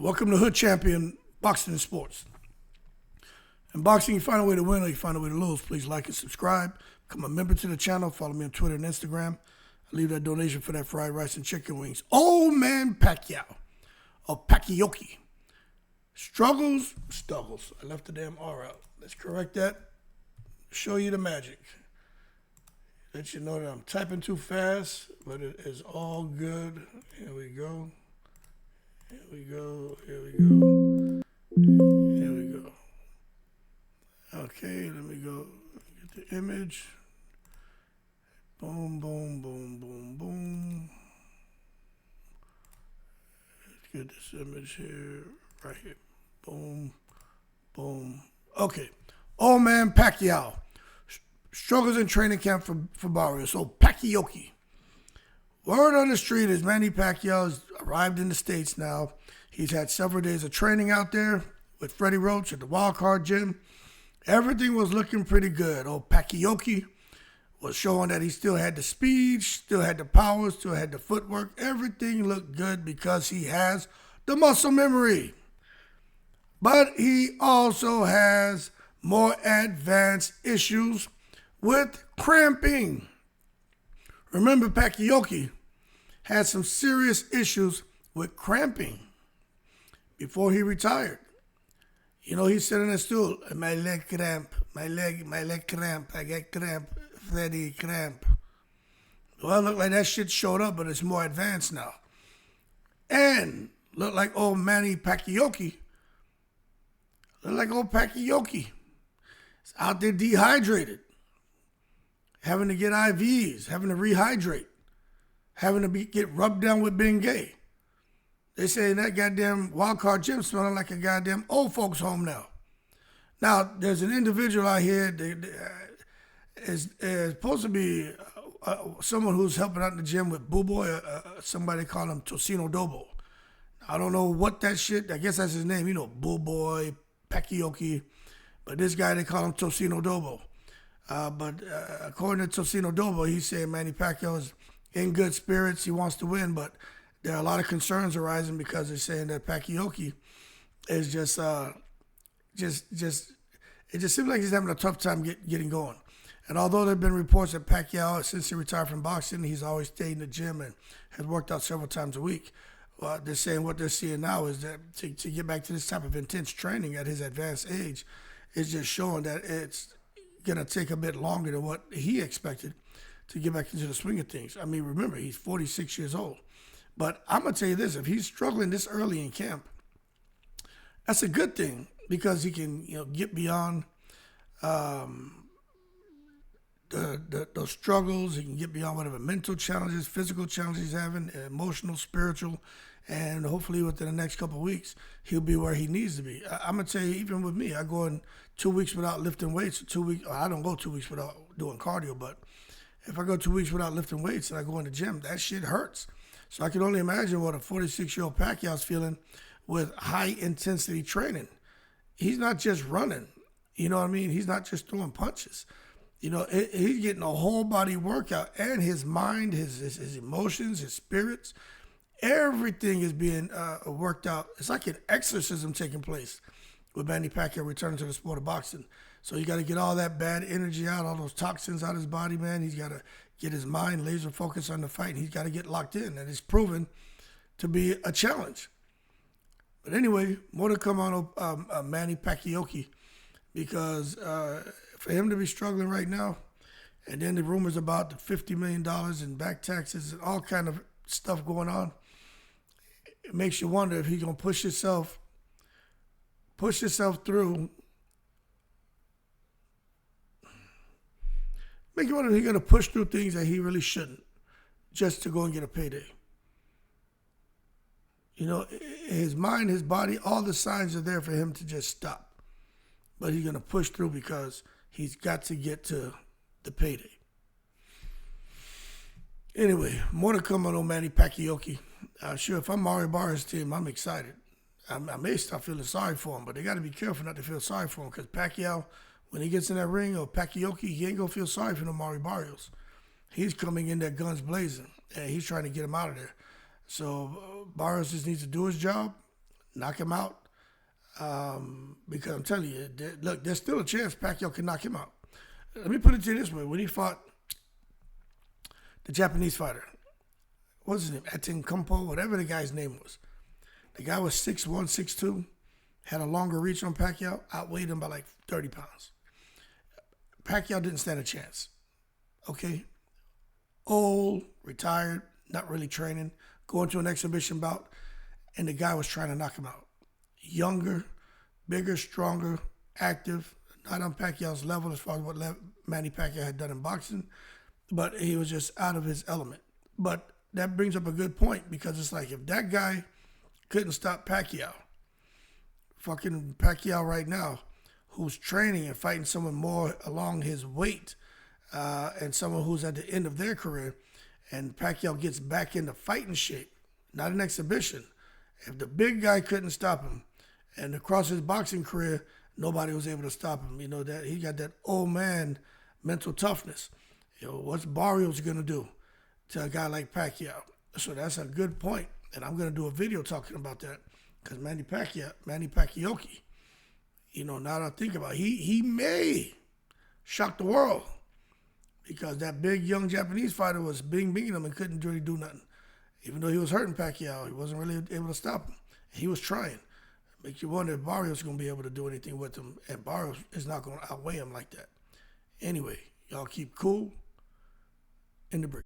Welcome to Hood Champion Boxing and Sports. In boxing, you find a way to win or you find a way to lose. Please like and subscribe. Become a member to the channel. Follow me on Twitter and Instagram. I leave that donation for that fried rice and chicken wings. Old man Pacquiao, or Pacquiao. Struggles. I left the damn R out. Let's correct that. Show you the magic. Let you know that I'm typing too fast, but it is all good. Here we go. Here we go. Okay, let me go get the image. Boom. Let's get this image here, right here. Boom. Okay. Old man Pacquiao. Struggles in training camp for Barrios. So Pacquiao. Word on the street is Manny Pacquiao has arrived in the States now. He's had several days of training out there with Freddie Roach at the Wild Card Gym. Everything was looking pretty good. Old Pacquiao was showing that he still had the speed, still had the power, still had the footwork. Everything looked good because he has the muscle memory. But he also has more advanced issues with cramping. Remember, Pacquiao had some serious issues with cramping before he retired. You know, he's sitting in a stool, my leg cramp, my leg cramp, I get cramp, Freddie cramp. Well, it looked like that shit showed up, but it's more advanced now. And looked like old Manny Pacquiao. Looked like old Pacquiao. He's out there dehydrated, having to get IVs, having to rehydrate, having to get rubbed down with Bengay. They say that goddamn Wild Card Gym smelling like a goddamn old folks home now. Now, there's an individual out here that is supposed to be someone who's helping out in the gym with Boo Boy, somebody call him Tocino Dobo. I don't know what that shit, I guess that's his name, you know, Boo Boy, Pacquiao, but this guy, they call him Tocino Dobo. But according to Tocino Dobo, he's saying Manny Pacquiao is in good spirits. He wants to win, but there are a lot of concerns arising because they're saying that Pacquiao is it just seems like he's having a tough time getting going. And although there have been reports that Pacquiao, since he retired from boxing, he's always stayed in the gym and has worked out several times a week. They're saying what they're seeing now is that to get back to this type of intense training at his advanced age is just showing that it's going to take a bit longer than what he expected to get back into the swing of things. I mean, remember, he's 46 years old. But I'm going to tell you this, if he's struggling this early in camp, that's a good thing because he can, get beyond those struggles. He can get beyond whatever mental challenges, physical challenges he's having, emotional, spiritual, and hopefully within the next couple of weeks, he'll be where he needs to be. I'm going to tell you, even with me, I go in 2 weeks without lifting weights, I don't go 2 weeks without doing cardio, but if I go 2 weeks without lifting weights and I go in the gym, that shit hurts. So I can only imagine what a 46-year-old Pacquiao's feeling with high-intensity training. He's not just running. You know what I mean? He's not just throwing punches. He's getting a whole body workout, and his mind, his emotions, his spirits, everything is being worked out. It's like an exorcism taking place with Manny Pacquiao returning to the sport of boxing. So you got to get all that bad energy out, all those toxins out of his body, man. He's got to get his mind laser focused on the fight. He's got to get locked in, and it's proven to be a challenge. But anyway, more to come on Manny Pacquiao because for him to be struggling right now, and then the rumors about the $50 million in back taxes and all kind of stuff going on, it makes you wonder if he's going to push himself through. Make you wonder if he's going to push through things that he really shouldn't just to go and get a payday. His mind, his body, all the signs are there for him to just stop. But he's going to push through because he's got to get to the payday. Anyway, more to come on Manny Pacquiao. Sure, if I'm Mario Barrios' team, I'm excited. I may start feeling sorry for him, but they got to be careful not to feel sorry for him because Pacquiao, when he gets in that ring, or Pacquiao, he ain't going to feel sorry for no Mario Barrios. He's coming in there guns blazing, and he's trying to get him out of there. So Barrios just needs to do his job, knock him out. Because I'm telling you, look, there's still a chance Pacquiao can knock him out. Let me put it to you this way. When he fought the Japanese fighter, what's his name? Atin Kumpo, whatever the guy's name was. The guy was 6'1", 6'2", had a longer reach on Pacquiao, outweighed him by like 30 pounds. Pacquiao didn't stand a chance. Okay? Old, retired, not really training, going to an exhibition bout, and the guy was trying to knock him out. Younger, bigger, stronger, active, not on Pacquiao's level as far as what Manny Pacquiao had done in boxing, but he was just out of his element. But that brings up a good point, because it's like, if that guy couldn't stop Pacquiao, fucking Pacquiao right now, who's training and fighting someone more along his weight, and someone who's at the end of their career, and Pacquiao gets back into fighting shape, not an exhibition. If the big guy couldn't stop him, and across his boxing career, nobody was able to stop him. You know, that he got that old man mental toughness. You know, what's Barrios gonna do to a guy like Pacquiao? So that's a good point, and I'm gonna do a video talking about that, because Manny Pacquiao, you know, now that I think about it, he may shock the world, because that big young Japanese fighter was beating him and couldn't really do nothing. Even though he was hurting Pacquiao, he wasn't really able to stop him. He was trying. Makes you wonder if Barrios is going to be able to do anything with him, and Barrios is not going to outweigh him like that. Anyway, y'all keep cool in the break.